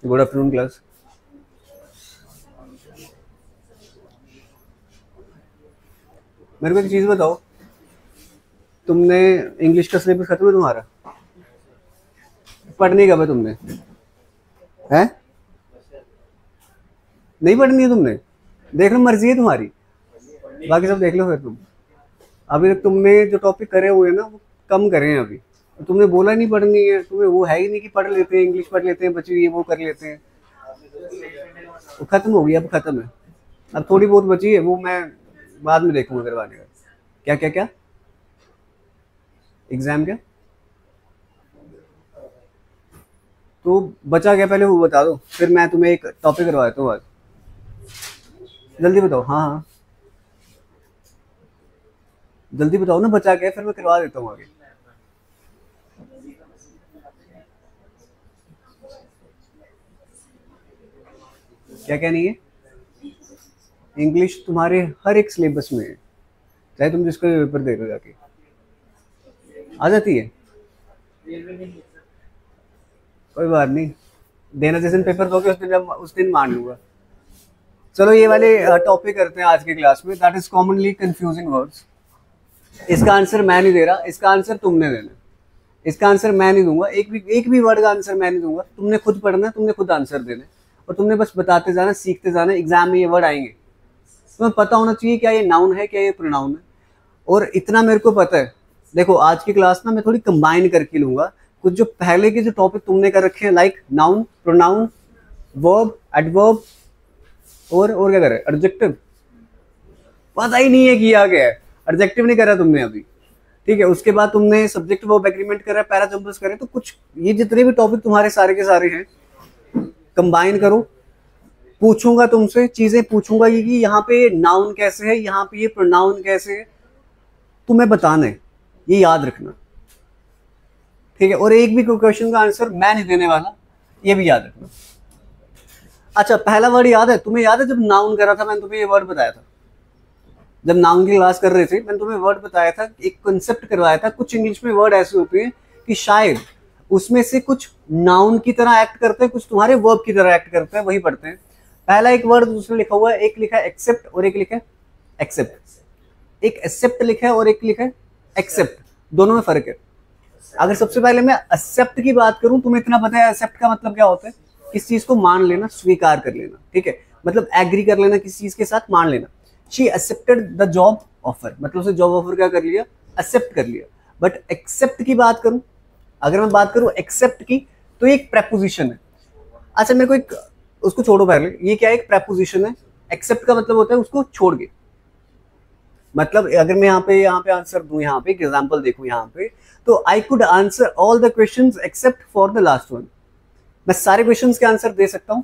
Good afternoon class. मेरे को एक चीज बताओ, तुमने इंग्लिश का सिलेबस खत्म है तुम्हारा? पढ़नी कब है तुमने? हैं? नहीं पढ़नी है तुमने? देख लो, मर्जी है तुम्हारी, बाकी सब देख लो फिर तुम। अभी तक तुमने जो टॉपिक करे हुए हैं ना वो कम करे हैं अभी। तुमने बोला नहीं पढ़नी है, तुम्हें वो है ही नहीं कि पढ़ लेते हैं, इंग्लिश पढ़ लेते हैं बच्चे, ये वो कर लेते हैं। वो खत्म हो गई, अब खत्म है। अब थोड़ी बहुत बची है, वो मैं बाद में देखूंगा करवाने का। क्या क्या क्या एग्जाम क्या? तो बचा क्या पहले वो बता दो, फिर मैं तुम्हें एक टॉपिक करवा देता हूँ आज। जल्दी बताओ। हाँ हाँ जल्दी बताओ ना, बचा क्या, फिर मैं करवा देता हूँ आगे। क्या क्या नहीं है? इंग्लिश तुम्हारे हर एक सिलेबस में है, चाहे तुम जिसका भी पेपर दे रहे हो जाके आ जाती है। कोई बात नहीं, देना जिस दिन पेपर दोगे उस दिन मान लूंगा। चलो ये वाले टॉपिक करते हैं आज की क्लास में, that is commonly confusing words. इसका आंसर मैं नहीं दे रहा, इसका आंसर तुमने देना। इसका आंसर मैं नहीं दूंगा, एक भी वर्ड का आंसर मैं नहीं दूंगा। तुमने खुद पढ़ना है, तुमने खुद आंसर देना है, और तुमने बस बताते जाना, सीखते जाना। एग्जाम में ये वर्ड आएंगे, तुम्हें पता होना चाहिए क्या ये नाउन है, क्या ये प्रोनाउन है। और इतना मेरे को पता है, देखो आज की क्लास ना मैं थोड़ी कंबाइन करके लूंगा। कुछ जो पहले के जो टॉपिक तुमने कर रखे हैं, like noun, pronoun, verb, adverb, और क्या करे, एडजेक्टिव। पता ही नहीं है किया गया है, एडजेक्टिव नहीं करा तुमने अभी, ठीक है। उसके बाद तुमने सब्जेक्ट वर्ब एग्रीमेंट करा, पैरा जंबल्स करे। तो कुछ ये जितने भी टॉपिक तुम्हारे सारे के सारे हैं, कंबाइन करो। पूछूंगा तुमसे चीजें, पूछूंगा कि यहाँ पे नाउन कैसे है, यहाँ पे ये प्रोनाउन कैसे है, तुम्हें बताना है, ये याद रखना, ठीक है। और एक भी क्वेश्चन का आंसर मैं नहीं देने वाला, ये भी याद रखना। अच्छा, पहला वर्ड याद है तुम्हें? याद है जब नाउन करा था मैंने तुम्हें ये वर्ड बताया था, जब नाउन की क्लास कर रहे थे मैंने तुम्हें वर्ड बताया था, एक कंसेप्ट करवाया था। कुछ इंग्लिश में वर्ड ऐसे होते हैं कि शायद उसमें से कुछ नाउन की तरह एक्ट करते हैं, कुछ तुम्हारे वर्ब की तरह एक्ट करते हैं, वही पढ़ते हैं। पहला एक वर्ड उसने लिखा हुआ है, एक लिखा है एक्सेप्ट और एक लिखा है एक्सेप्ट। एक एक्सेप्ट लिखा है और एक लिखा है एक्सेप्ट, दोनों में फर्क है। अगर सबसे पहले मैं एक्सेप्ट की बात करूं, तुम्हें इतना पता है एक्सेप्ट का मतलब क्या होता है? किस चीज को मान लेना, स्वीकार कर लेना, ठीक है। मतलब एग्री कर लेना किसी चीज के साथ, मान लेना। She accepted the job offer, मतलब उसे जॉब ऑफर क्या कर लिया, एक्सेप्ट कर लिया। बट एक्सेप्ट की बात करूं, अगर मैं बात करूं एक्सेप्ट की, तो ये एक प्रेपोजिशन है। अच्छा मेरे को एक, उसको छोड़ो पहले, ये क्या है, एक प्रेपोजिशन है। एक्सेप्ट का मतलब होता है उसको छोड़ के। मतलब अगर मैं यहाँ पे आंसर दूं, यहाँ पे एग्जांपल देखूं यहाँ पे, तो I could answer all the questions except for the last one. मैं सारे क्वेश्चंस के आंसर दे सकता हूं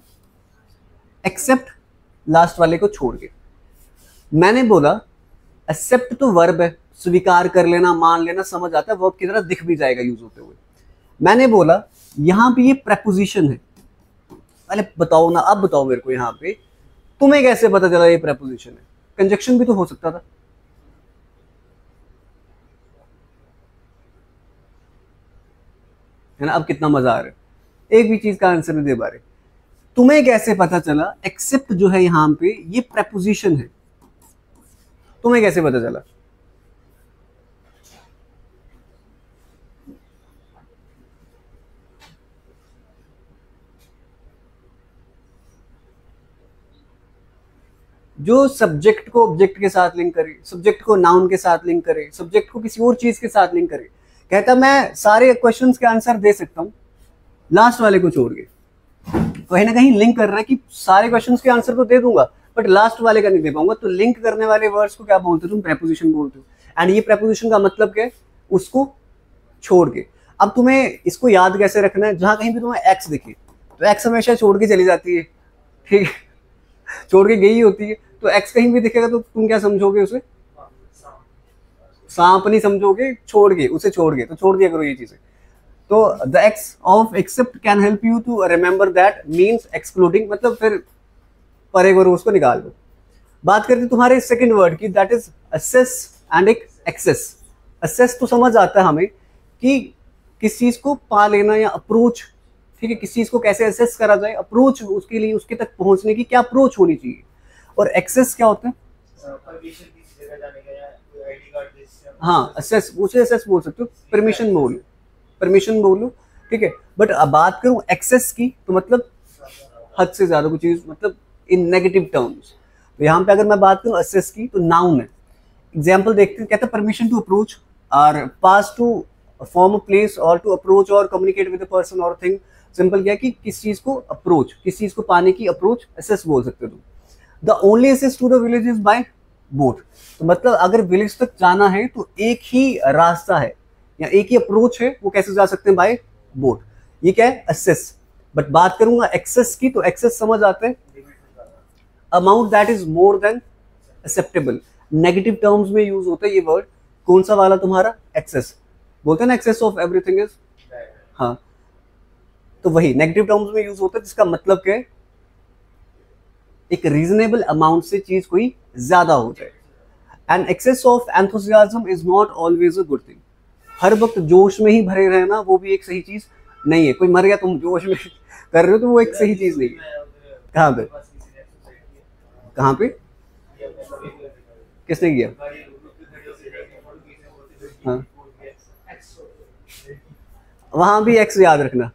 एक्सेप्ट लास्ट वाले को छोड़ के। मैंने बोला एक्सेप्ट तो वर्ब है, स्वीकार कर लेना, मान लेना, समझ आता है, वर्ब की तरह दिख भी जाएगा यूज होते हुए। मैंने बोला यहाँ पे ये प्रेपोजिशन है। अरे बताओ ना, अब बताओ मेरे को, यहाँ पे तुम्हें कैसे पता चला ये प्रेपोजिशन है? कंजक्शन भी तो हो सकता था, है ना। अब कितना मजा आ रहा है, एक भी चीज का आंसर नहीं दे पा रहे। तुम्हें कैसे पता चला एक्सेप्ट जो है यहाँ पे ये प्रेपोजिशन है? तुम्हें कैसे पता चला? जो सब्जेक्ट को ऑब्जेक्ट के साथ लिंक करे, सब्जेक्ट को नाउन के साथ लिंक करे, सब्जेक्ट को किसी और चीज के साथ लिंक करे, कहता मैं सारे क्वेश्चंस के आंसर दे सकता हूं लास्ट वाले को छोड़ के। कहीं ना कहीं लिंक कर रहा है कि सारे क्वेश्चंस के आंसर तो दे दूंगा बट लास्ट वाले का नहीं दे पाऊंगा। तो लिंक करने वाले वर्ड्स को क्या बोलते हो तुम? प्रेपोजिशन बोलते हो। एंड ये प्रेपोजिशन का मतलब क्या है? उसको छोड़ के। अब तुम्हें इसको याद कैसे रखना है? जहां कहीं भी तुम्हें एक्स दिखे तो एक्स हमेशा छोड़ के चली जाती है, ठीक है, छोड़ के गई होती है। तो एक्स कहीं भी दिखेगा तो तुम क्या समझोगे उसे? सांप नहीं समझोगे, छोड़ के, उसे छोड़ के। तो छोड़ दिया करो ये चीजें। तो the ex of except can help you to remember that means excluding, मतलब फिर परे करो, उसको निकाल दो। बात करते तुम्हारे सेकंड वर्ड की, दैट इज असेस एंड एक एक्सेस। असेस तो समझ आता है हमें कि किस चीज को पा लेना या अप्रोच ठीक है, किसी चीज को कैसे असेस करा जाए, अप्रोच उसके लिए, उसके तक पहुंचने की क्या अप्रोच होनी चाहिए। और एक्सेस क्या होता है? हाँ, असेस, उसे असेस बोल सकते हो, परमिशन बोल, परमिशन बोलो, ठीक है। बट अब बात करूं एक्सेस की, तो मतलब हद से ज्यादा कोई चीज, मतलब इन नेगेटिव टर्म्स। तो यहाँ पे अगर मैं बात करूं असेस की, तो नाउन है। एग्जाम्पल देखते हैं, कहता है परमिशन टू अप्रोच और पास टू फॉर्म अ प्लेस और टू अप्रोच और कम्युनिकेट विद अ पर्सन और थिंग। सिंपल क्या है कि किस चीज को अप्रोच, किस चीज को पाने की अप्रोच असेस बोल सकते हो तुम। The only access to the village is by boat. तो मतलब अगर विलेज तक जाना है तो एक ही रास्ता है या एक ही अप्रोच है, वो कैसे जा सकते हैं? Bye boat. ये क्या है? असेस। बट बात करूंगा एक्सेस की, तो एक्सेस समझ आते हैं amount that is more than acceptable. Negative terms में यूज होता है ये वर्ड। कौन सा वाला तुम्हारा? एक्सेस। बोलते हैं ना एक्सेस ऑफ एवरीथिंग इज, हाँ, तो वही नेगेटिव टर्म्स में यूज होता है, जिसका मतलब क्या है? एक रीजनेबल अमाउंट से चीज कोई ज्यादा हो जाए। And excess of enthusiasm is not always a good thing. हर वक्त जोश में ही भरे रहना वो भी एक सही चीज नहीं है। कोई मर गया, तुम जोश में कर रहे हो, तो वो एक सही चीज नहीं है। कहाँ पे? कहाँ पे? किसने किया? हाँ, वहां भी एक्स याद रखना,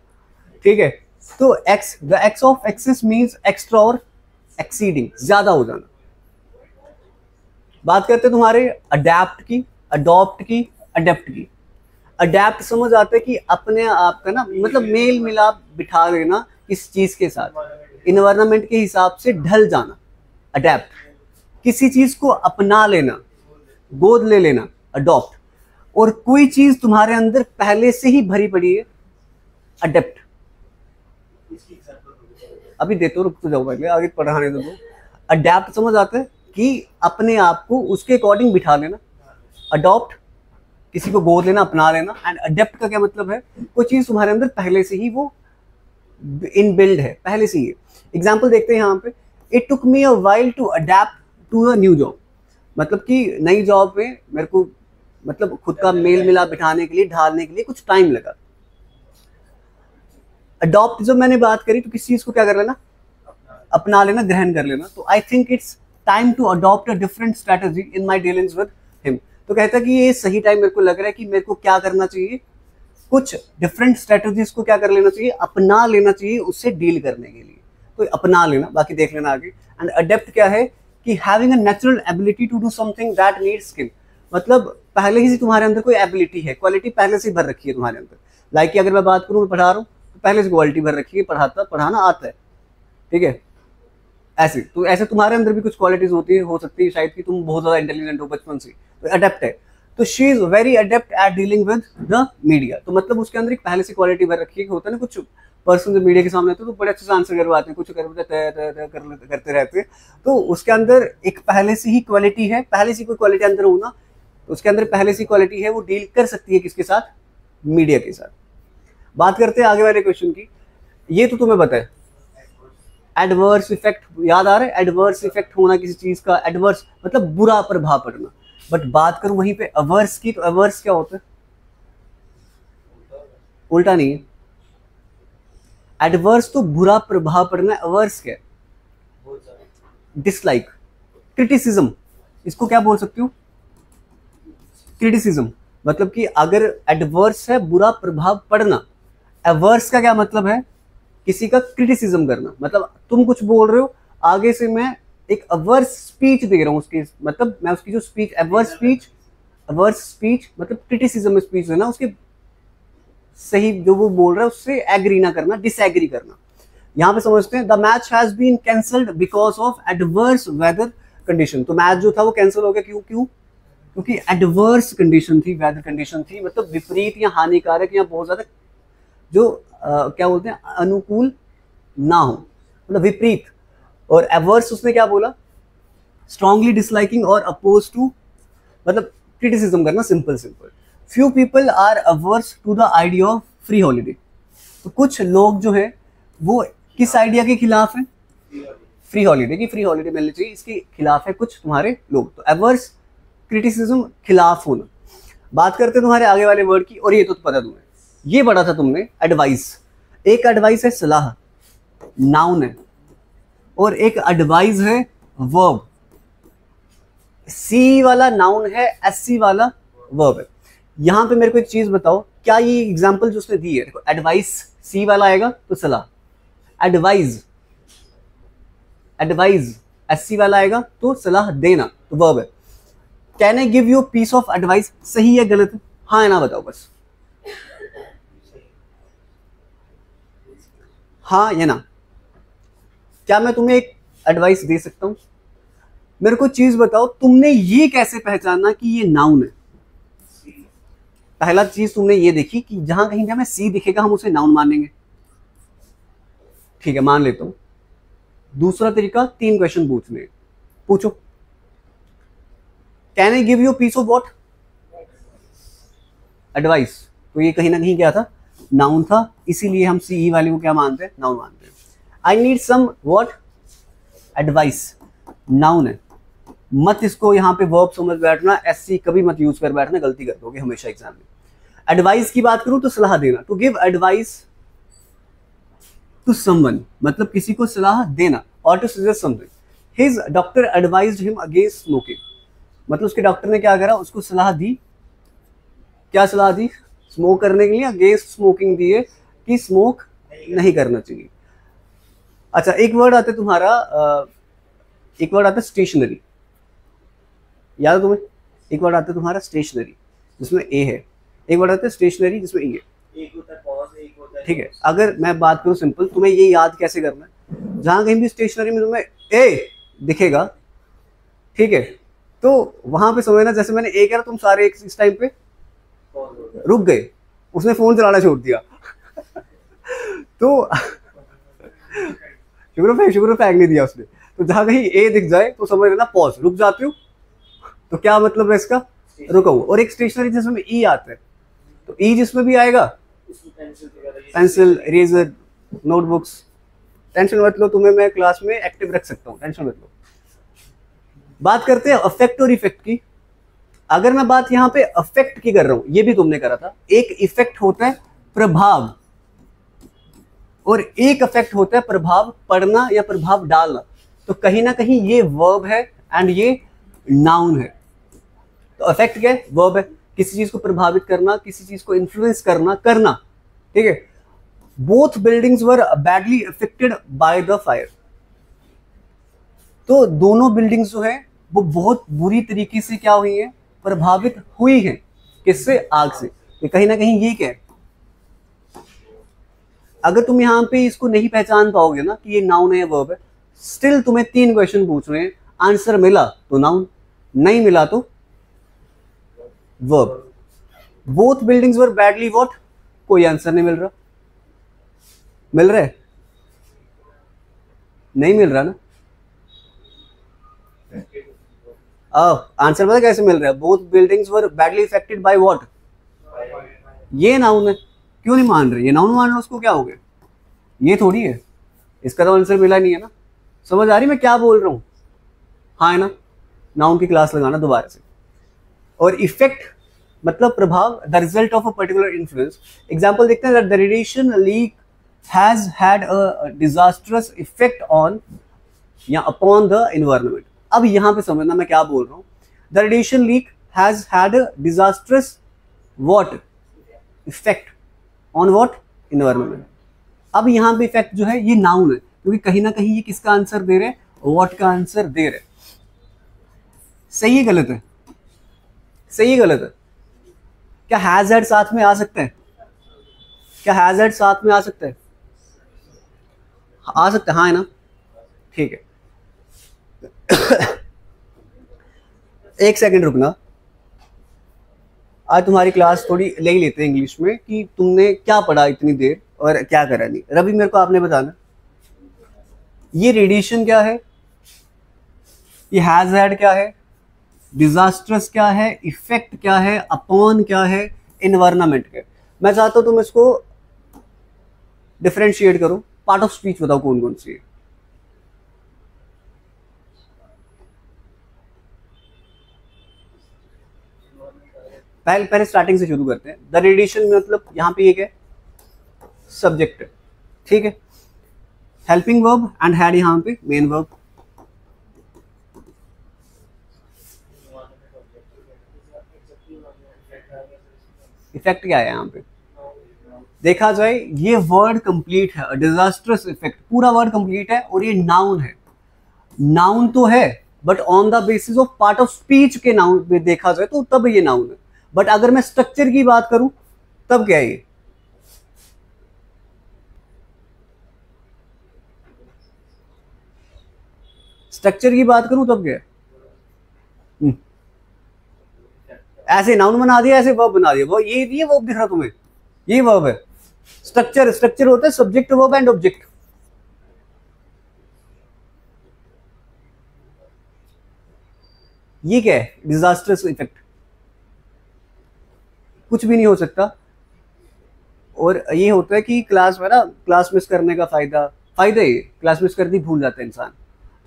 ठीक है। तो ex, the ex of excess means extra और एक्सीडिंग, ज्यादा हो जाना। बात करते हैं तुम्हारे अडेप्ट की, अडॉप्ट की, अडेप्ट की। अडेप्ट समझ आता है कि अपने आप का ना, मतलब मेल मिलाप बिठा लेना किस चीज के साथ, इन्वायरमेंट के हिसाब से ढल जाना। अडेप्ट, किसी चीज को अपना लेना, गोद ले लेना, अडॉप्ट। और कोई चीज तुम्हारे अंदर पहले से ही भरी पड़ी है, अडेप्ट। अभी देते हो, रुक तो जाओ, पहले आगे पढ़ाने दो। अडेप्ट समझ आता है कि अपने आप को उसके अकॉर्डिंग बिठा लेना। अडॉप्ट, किसी को गोद लेना, अपना लेना। एंड अडेप्ट का क्या मतलब है? कोई चीज तुम्हारे अंदर पहले से ही वो इनबिल्ड है, पहले से ही। एग्जाम्पल देखते हैं यहाँ पे, it took me a while to adapt to a new job. मतलब कि नई जॉब में मेरे को, मतलब खुद का मेल मिला बिठाने के लिए, ढालने के लिए कुछ टाइम लगा। अडॉप्ट जब मैंने बात करी, तो किस चीज को क्या कर लेना? अपना लेना, ग्रहण कर लेना। तो I think it's time to adopt a different strategy in my dealings with him. तो कहता है कि ये सही टाइम मेरे को लग रहा है कि मेरे को क्या करना चाहिए, कुछ डिफरेंट स्ट्रेटजीज को क्या कर लेना चाहिए, अपना लेना चाहिए उससे डील करने के लिए। तो अपना लेना, बाकी देख लेना आगे। एंड अडेप्ट क्या है कि having a natural ability to do something that needs skill. मतलब पहले ही से तुम्हारे अंदर कोई एबिलिटी है, क्वालिटी पहले से भर रखी है तुम्हारे अंदर। लाइक कि अगर मैं बात करूँ, मैं पढ़ा रहा हूँ, तो पहले से क्वालिटी भर रखी है, पढ़ाना आता है, ठीक है। ऐसे तो ऐसे तुम्हारे अंदर भी कुछ क्वालिटीज होती है, हो सकती है शायद कि तुम बहुत ज्यादा इंटेलिजेंट हो बचपन से, तो अडेप्ट है। तो she is very adept at dealing with the media. तो मतलब उसके अंदर एक पहले से क्वालिटी भर रखी है कि होता है ना, कुछ पर्सन जो मीडिया के सामने आते हैं तो बड़े अच्छे से आंसर करवाते हैं, कुछ करते रहते हैं। तो उसके अंदर एक पहले से ही क्वालिटी है, पहले से कोई क्वालिटी अंदर होना, तो उसके अंदर पहले से क्वालिटी है, वो डील कर सकती है किसके साथ? मीडिया के साथ। बात करते हैं आगे वाले क्वेश्चन की। ये तो तुम्हें पता है, एडवर्स इफेक्ट याद आ रहा है? एडवर्स इफेक्ट होना किसी चीज का, एडवर्स मतलब बुरा प्रभाव पड़ना। बट बात करूं वहीं पे अवर्स की, तो अवर्स क्या होता है? उल्टा नहीं है, एडवर्स तो बुरा प्रभाव पड़ना है। अवर्स क्या है? Dislike, criticism. इसको क्या बोल सकती हूँ? क्रिटिसिज्म। मतलब कि अगर एडवर्स है बुरा प्रभाव पड़ना, अवर्स का क्या मतलब है? किसी का क्रिटिसिज्म करना। मतलब तुम कुछ बोल रहे हो, आगे से मैं एक अवर्स स्पीच दे रहा हूँ उसकी, मतलब मैं उसकी जो स्पीच, अवर्स स्पीच मतलब क्रिटिसिज्म स्पीच है ना, उसके सही जो वो बोल रहा है उससे एग्री ना करना, डिसएग्री करना। यहाँ पे समझते हैं, the match has been cancelled because of adverse weather condition. तो मैच जो था वो कैंसिल हो गया, क्यों? क्योंकि एडवर्स कंडीशन थी, वेदर कंडीशन थी, मतलब विपरीत या हानिकारक या बहुत ज्यादा जो क्या बोलते हैं, अनुकूल ना हो, मतलब विपरीत। और एवर्स उसने क्या बोला? स्ट्रांगली डिसलाइकिंग और अपोज टू, मतलब क्रिटिसिज्म करना, simple. Few people are averse to the idea of free holiday. तो कुछ लोग जो है वो किस आइडिया के खिलाफ है? फ्री हॉलीडे की, फ्री हॉलीडे मिलनी चाहिए, इसके खिलाफ है कुछ तुम्हारे लोग। तो एवर्स, क्रिटिसिज्म, खिलाफ होना। बात करते हैं तुम्हारे आगे वाले वर्ड की, और ये तो पता तुम्हें, ये पढ़ा था तुमने, एडवाइस। एक एडवाइस है सलाह, नाउन है, और एक एडवाइस है वर्ब। सी वाला नाउन है, एससी वाला वर्ब है। यहां पे मेरे को एक चीज बताओ, क्या ये एग्जांपल जो उसने दी है, देखो एडवाइस सी वाला आएगा तो सलाह, एडवाइज एडवाइज एससी वाला आएगा तो सलाह देना, तो वर्ब है। Can I give you piece of advice, सही है गलत है, हाँ या ना बताओ बस, हाँ या ना। क्या मैं तुम्हें एक एडवाइस दे सकता हूं? मेरे को चीज बताओ, तुमने ये कैसे पहचाना कि ये नाउन है? पहला चीज तुमने ये देखी कि जहां कहीं भी हमें सी दिखेगा हम उसे नाउन मानेंगे, ठीक है मान लेता हूं। दूसरा तरीका, 3 क्वेश्चन पूछने, पूछो can I give you piece of what, advice, तो ये कहीं ना कहीं क्या था, नाउन था, इसीलिए हम सी वाले को क्या मानते हैं, नाउन मानते हैं। I need some what, advice, noun है, मत इसको यहाँ पे वर्ब समझ बैठना, एससी कभी मत यूज कर बैठना, गलती कर दोगे हमेशा एग्जाम में। एडवाइस की बात करूं तो सलाह देना, to give advice to someone, मतलब किसी को सलाह देना, और to suggest something. His doctor advised him against smoking, मतलब उसके डॉक्टर ने क्या करा, उसको सलाह दी, क्या सलाह दी, स्मोक करने के लिए, अगेंस्ट स्मोकिंग दी है कि स्मोक नहीं करना चाहिए। अच्छा एक वर्ड आता है तुम्हारा, एक वर्ड आता है स्टेशनरी, याद है तुम्हें? एक वर्ड आता है तुम्हारा स्टेशनरी जिसमें ए है, एक वर्ड आता है स्टेशनरी जिसमें ई है, ठीक है। अगर मैं बात करूं सिंपल, तुम्हें ये याद कैसे करना है, जहां कहीं भी स्टेशनरी में तुम्हें ए दिखेगा, ठीक है, तो वहां पे समझना जैसे मैंने ए कहा, तुम सारे इस टाइम पे रुक गए, उसने फोन चलाना छोड़ दिया तो शुक्र फेंक नहीं दिया उसने, तो जहां कहीं ए दिख जाए तो समझ लेना पॉज, रुक जाती हूँ, तो क्या मतलब है इसका, रुका हुआ। और एक स्टेशनरी जिसमें ई आता है, तो ई जिसमें भी आएगा, पेंसिल, इरेजर, नोटबुक्स, टेंशन मत लो, तुम्हें मैं क्लास में एक्टिव रख सकता हूँ, टेंशन मत लो। बात करते हैं अफेक्ट और इफेक्ट की। अगर मैं बात यहाँ पे अफेक्ट की कर रहा हूं, ये भी तुमने करा था, एक इफेक्ट होता है प्रभाव, और एक इफेक्ट होता है प्रभाव पड़ना या प्रभाव डालना, तो कहीं ना कहीं ये वर्ब है एंड ये नाउन है। तो अफेक्ट क्या है, वर्ब है, किसी चीज को प्रभावित करना, किसी चीज को इन्फ्लुएंस करना, ठीक है। Both buildings were badly affected by the fire, तो दोनों बिल्डिंग्स जो है वो बहुत बुरी तरीके से क्या हुई है, प्रभावित हुई है, किससे, आग से। तो कहीं ना कहीं ये क्या है, अगर तुम यहाँ पे इसको नहीं पहचान पाओगे ना कि ये नाउन है या वर्ब है, स्टिल तुम्हें 3 क्वेश्चन पूछ रहे हैं, आंसर मिला तो नाउन, नहीं मिला तो verb. Both buildings were badly what, कोई आंसर नहीं मिल रहा, मिल रहा है, नहीं मिल रहा ना, आंसर पता कैसे मिल रहा है, both buildings were badly affected by what, ये नाउन है, क्यों नहीं मान रहे, ये नाउन मान लो, उसको क्या हो गया, ये थोड़ी है, इसका तो आंसर मिला नहीं है ना। समझ आ रही मैं क्या बोल रहा हूं, हाँ है ना, नाउन की क्लास लगाना दोबारा से। और इफेक्ट मतलब प्रभाव, the result of a particular influence. Example देखते हैं, the radiation leak has had a disastrous effect on या अपॉन द एनवायरनमेंट। अब यहां पे समझना मैं क्या बोल रहा हूं, the radiation leak has had a disastrous what effect on what, environment. अब यहाँ पे इफेक्ट जो है ये नाउन है, क्योंकि कहीं ना कहीं ये किसका आंसर दे रहे हैं, व्हाट का आंसर दे रहे हैं। सही है गलत है, सही है गलत है। क्या हैज़र्ड साथ में आ सकता है, क्या हैज़र्ड साथ में आ सकता है, आ सकता है, हाँ है ना, ठीक है एक सेकंड रुकना, आज तुम्हारी क्लास थोड़ी ले ही लेते हैं इंग्लिश में कि तुमने क्या पढ़ा इतनी देर और क्या करा नहीं। रवि मेरे को आपने बताना, ये रेडिएशन क्या है, ये हैज़र्ड क्या है, डिजास्टर्स क्या है, इफेक्ट क्या है, अपॉन क्या है, एनवायरनमेंट क्या है। मैं चाहता हूं तुम इसको डिफरेंशिएट करो, पार्ट ऑफ स्पीच बताओ कौन कौन सी है। पहले स्टार्टिंग से शुरू करते हैं। द रेडिएशन मतलब यहाँ पे ये क्या है, सब्जेक्ट है, ठीक है, हेल्पिंग वर्ब एंड हैड यहाँ पे मेन वर्ब। इफेक्ट क्या है यहाँ पे, देखा जाए ये वर्ड कंप्लीट है, डिजास्ट्रस इफेक्ट, पूरा वर्ड कंप्लीट है और ये नाउन है। नाउन तो है but on the basis of part of speech के नाउन में देखा जाए तो तब ये नाउन है। बट अगर मैं स्ट्रक्चर की बात करूं तब क्या है ये, स्ट्रक्चर की बात करूं तब क्या है, ऐसे नाउन बना दिया, ऐसे वर्ब बना दिया, वो ये वर्ब दिख रहा तुम्हें, ये वर्ब है। स्ट्रक्चर, स्ट्रक्चर होता है सब्जेक्ट वर्ब एंड ऑब्जेक्ट। ये क्या है, डिजास्टर्स इफेक्ट, कुछ भी नहीं हो सकता। और ये होता है कि क्लास में ना, क्लास मिस करने का फायदा ये, क्लास मिस कर दी भूल जाता है इंसान।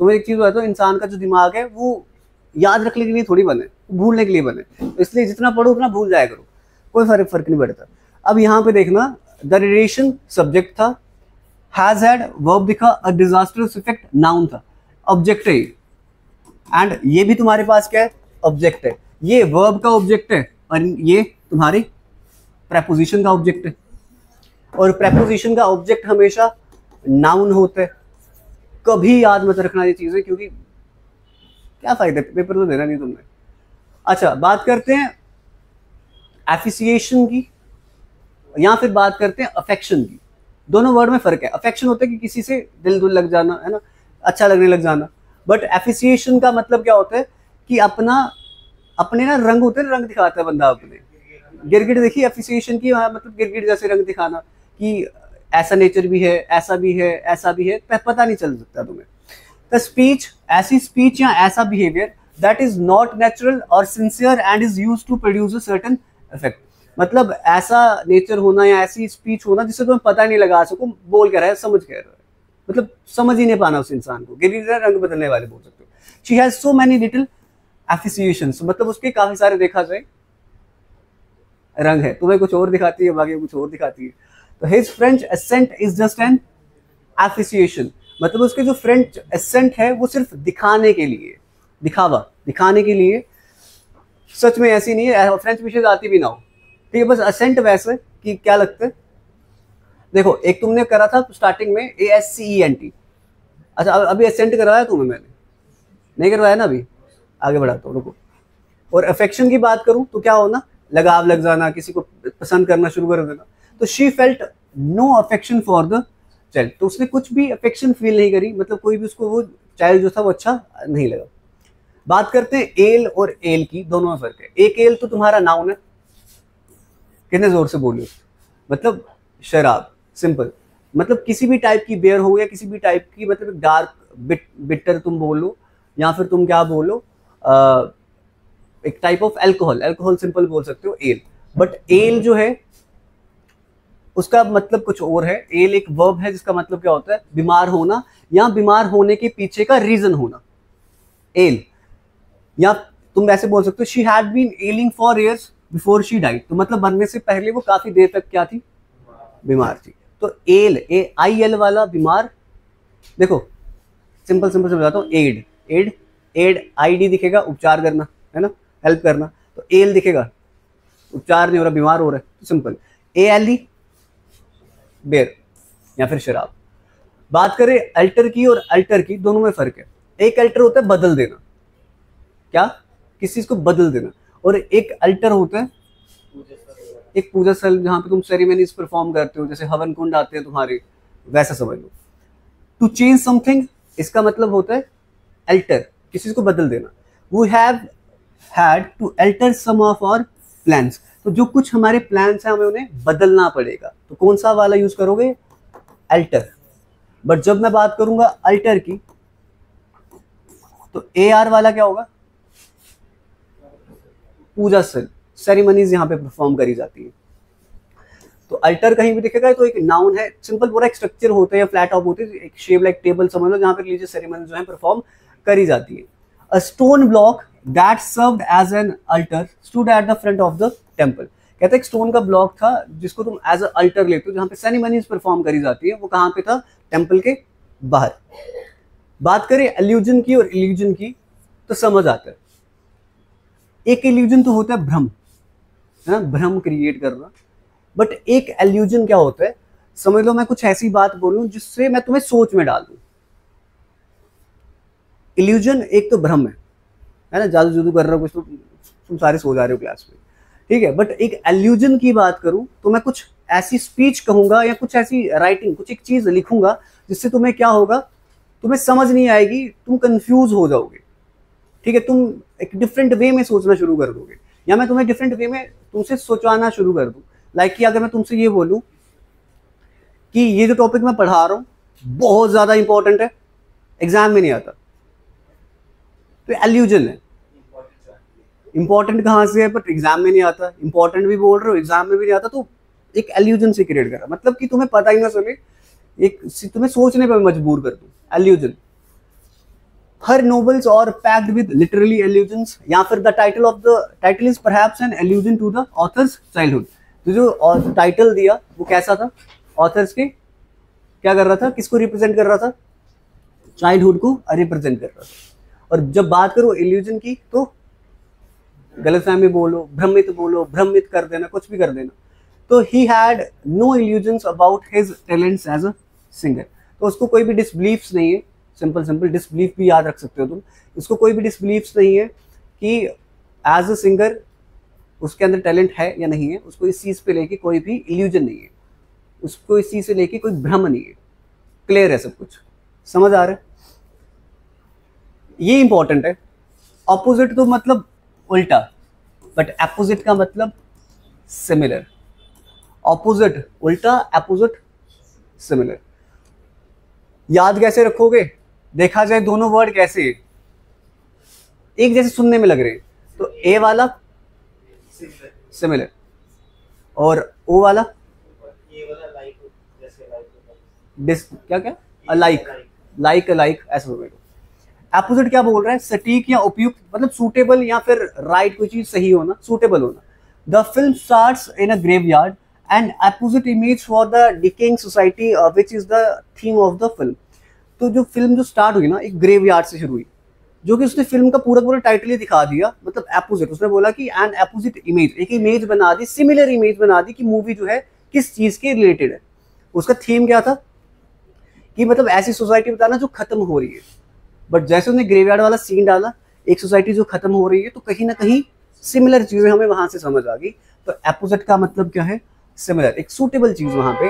तो एक चीज होता है, इंसान का जो दिमाग है वो याद रखने के लिए थोड़ी बने, भूलने के लिए बने, तो इसलिए जितना पढ़ो उतना भूल जाया करो, कोई फर्क नहीं पड़ता। अब यहाँ पे देखना, द रिलेशन सब्जेक्ट था, हैज हैड वर्ब दिखा, अ डिजास्टर्स इफेक्ट नाउन था, ऑब्जेक्ट है एंड ये भी तुम्हारे पास क्या है, ऑब्जेक्ट है। ये वर्ब का ऑब्जेक्ट है और ये तुम्हारी प्रेपोजिशन का ऑब्जेक्ट है, और प्रेपोजिशन का ऑब्जेक्ट हमेशा नाउन होता है। कभी याद मत रखना ये चीजें, क्योंकि क्या फायदा, पेपर तो देना नहीं तुमने। अच्छा, बात करते हैं एफिसिएशन की, या फिर बात करते हैं अफेक्शन की। दोनों वर्ड में फर्क है। अफेक्शन होता है कि किसी से दिल लग जाना, है ना, अच्छा लगने लग जाना। बट एफिसिएशन का मतलब क्या होता है कि अपने ना रंग होते हैं, रंग दिखाता है बंदा अपने। गिरगिट देखिए एफिसिएशन की, मतलब गिरगिट जैसे रंग दिखाना कि ऐसा नेचर भी है, ऐसा भी है, ऐसा भी है, पता नहीं चल सकता तुम्हें। द स्पीच, ऐसी स्पीच या ऐसा behaviour that is not natural और sincere and is used to produce a certain effect. मतलब ऐसा नेचर होना या ऐसी स्पीच होना जिससे तुम्हें पता नहीं लगा सको बोल कह रहा है, समझ कह रहा है, मतलब समझ ही नहीं पाना उस इंसान को। गिरगिट रंग बदलने वाले बोल सकते हो। She has so many little affectations, मतलब उसके काफी सारे देखा जाए रंग है, तुम्हें कुछ और दिखाती है, बाकी कुछ और दिखाती है। तो his French accent is just an affectation, मतलब उसके जो फ्रेंच एसेंट है वो सिर्फ दिखाने के लिए, दिखावा दिखाने के लिए, सच में ऐसी नहीं है, फ्रेंच विशेष आती भी ना हो, ठीक है, बस एसेंट वैसे कि क्या लगता है। देखो, एक तुमने करा था स्टार्टिंग में ASCENT, अच्छा अभी एसेंट करवाया तुम्हें मैंने, नहीं करवाया ना, अभी आगे बढ़ाता हूँ, रुको। और अफेक्शन की बात करूं तो क्या होना, लगाव लग जाना, किसी को पसंद करना शुरू कर देना। तो she felt no affection for the child, तो उसने कुछ भी अफेक्शन फील नहीं करी, मतलब कोई भी उसको वो चाइल्ड जो था वो अच्छा नहीं लगा। बात करते हैं एल और एल की, दोनों में फर्क है। एक एल तो तुम्हारा नाउन है, कितने जोर से बोलियो, मतलब शराब, सिंपल, मतलब किसी भी टाइप की बियर हो या किसी भी टाइप की, मतलब डार्क बिटर तुम बोलो, या फिर तुम क्या बोलो, एक टाइप ऑफ अल्कोहल सिंपल बोल सकते हो, एल। बट एल जो है उसका मतलब कुछ और है। एल एक वर्ब है जिसका मतलब क्या होता है, बीमार होना या बीमार होने के पीछे का रीजन होना, एल। या तुम ऐसे बोल सकते हो, she had been ailing for years before she died, तो मतलब मरने से पहले वो काफी देर तक क्या थी, बीमार थी। तो एल, AIL वाला बीमार, देखो सिंपल समझाता हूँ, एड ID दिखेगा, उपचार करना है ना, हेल्प करना, तो एल दिखेगा, उपचार नहीं हो रहा, बीमार हो रहा है, तो सिंपल ALE, बेर या फिर शराब। बात करें अल्टर की और अल्टर की, दोनों में फर्क है। एक अल्टर होता है बदल देना, क्या, किसी चीज को बदल देना, और एक अल्टर होता है एक पूजा स्थल जहां पे तुम सेरेमनीज परफॉर्म करते हो, जैसे हवन कुंड आते हैं तुम्हारे, वैसा समझ लो। टू चेंज समथिंग, इसका मतलब होता है अल्टर, किसी चीज को बदल देना। We have had to alter some of our plans, तो जो कुछ हमारे प्लान्स हैं हमें उन्हें बदलना पड़ेगा, तो कौन सा वाला यूज करोगे, अल्टर। बट जब मैं बात करूंगा अल्टर की, तो AR वाला क्या होगा, पूजा स्थल, सेरेमनीज यहाँ पे परफॉर्म करी जाती है। तो अल्टर कहीं भी दिखेगा तो एक नाउन है, सिंपल पूरा एक स्ट्रक्चर होता है या फ्लैट टॉप होती है, एक शेप लाइक टेबल समझ लो, जहाँ पे रिलीजियस सेरेमनी जो है परफॉर्म करी जाती है। A stone block that served as an altar stood at the front of the temple, कहता है एक स्टोन का ब्लॉक था जिसको तुम एज अ अल्टर लेते हो, जहाँ पे सेरेमनीज परफॉर्म करी जाती है, वो कहाँ पे था? टेम्पल के बाहर। बात करें एल्यूजन की और इल्यूजन की, तो समझ आता है। एक इल्यूजन तो होता है भ्रम, है ना, भ्रम क्रिएट करना। बट एक एल्यूजन क्या होता है, समझ लो मैं कुछ ऐसी बात बोलूं जिससे मैं तुम्हें सोच में डाल दूं। इल्यूजन एक तो भ्रम है ना, जादू जुदू कर रहा हो कुछ, तो तुम सारे सो जा रहे हो क्लास में, ठीक है। बट एक एल्यूजन की बात करूं तो मैं कुछ ऐसी स्पीच कहूंगा या कुछ ऐसी राइटिंग, कुछ एक चीज लिखूंगा जिससे तुम्हें क्या होगा, तुम्हें समझ नहीं आएगी, तुम कंफ्यूज हो जाओगे, ठीक है। तुम एक डिफरेंट वे में सोचना शुरू कर दोगे, या मैं तुम्हें डिफरेंट वे में तुमसे सोचवाना शुरू कर दूं। लाइक कि अगर मैं तुमसे ये बोलूं कि ये जो टॉपिक मैं पढ़ा रहा हूं बहुत ज्यादा इंपॉर्टेंट है, एग्जाम में नहीं आता, तो एल्यूजन है। इंपॉर्टेंट कहाँ से है बट एग्जाम में नहीं आता, इंपॉर्टेंट भी बोल रहे हो एग्जाम में भी नहीं आता, तो एक एल्यूजन से क्रिएट करा, मतलब कि तुम्हें पता ही ना चले, एक तुम्हें सोचने पर मजबूर कर दूं, allusion. Her novels are packed with literally allusions, या फिर the title is perhaps an allusion to the author's childhood. तो जो टाइटल दिया वो कैसा था, ऑथर्स के क्या कर रहा था, किसको रिप्रेजेंट कर रहा था? चाइल्डहुड को रिप्रेजेंट कर रहा था। और जब बात करो इल्यूजन की, तो गलतफहमी बोलो, भ्रमित कर देना, कुछ भी कर देना। तो he had no illusions about his talents as a singer. तो उसको कोई भी डिसबिलीफ्स नहीं है, सिंपल डिसबिलीफ भी याद रख सकते हो तुम, इसको कोई भी डिसबिलीफ्स नहीं है कि एज अ सिंगर उसके अंदर टैलेंट है या नहीं है। उसको इस चीज पे लेके कोई भी इल्यूजन नहीं है, उसको इस चीज से लेके कोई भ्रम नहीं है। क्लियर है सब कुछ, समझ आ रहा है? ये इंपॉर्टेंट है। ऑपोजिट तो मतलब उल्टा, बट एपोजिट का मतलब सिमिलर। ऑपोजिट उल्टा, एपोजिट सिमिलर। याद कैसे रखोगे? देखा जाए दोनों वर्ड कैसे एक जैसे सुनने में लग रहे हैं, तो ए वाला सिमिलर और ओ वाला डिस, क्या क्या, अलाइक, लाइक ऐसा हो गया। एपोजिट क्या बोल रहा है? सटीक या उपयुक्त, मतलब सूटेबल या फिर राइट, कोई चीज सही होना, सूटेबल होना। The film starts in a graveyard and apposite image for the decaying society which is the theme of the film. तो जो फिल्म जो स्टार्ट हुई ना, एक ग्रेवयार्ड से शुरू हुई, जो कि उसने फिल्म का पूरा टाइटल ही दिखा दिया, मतलब एपोजिट। उसने बोला कि एन एपोजिट इमेज, एक इमेज बना दी, सिमिलर इमेज बना दी कि मूवी जो है किस चीज के रिलेटेड है। उसका थीम क्या था कि मतलब ऐसी सोसाइटी बताना जो खत्म हो रही है। बट जैसे उसने ग्रेवयार्ड वाला सीन डाला, एक सोसाइटी जो खत्म हो रही है, तो कहीं ना कहीं सिमिलर चीजें हमें वहां से समझ आ गई। तो एपोजिट का मतलब क्या है? सिमिलर, एक सूटेबल चीज वहां पे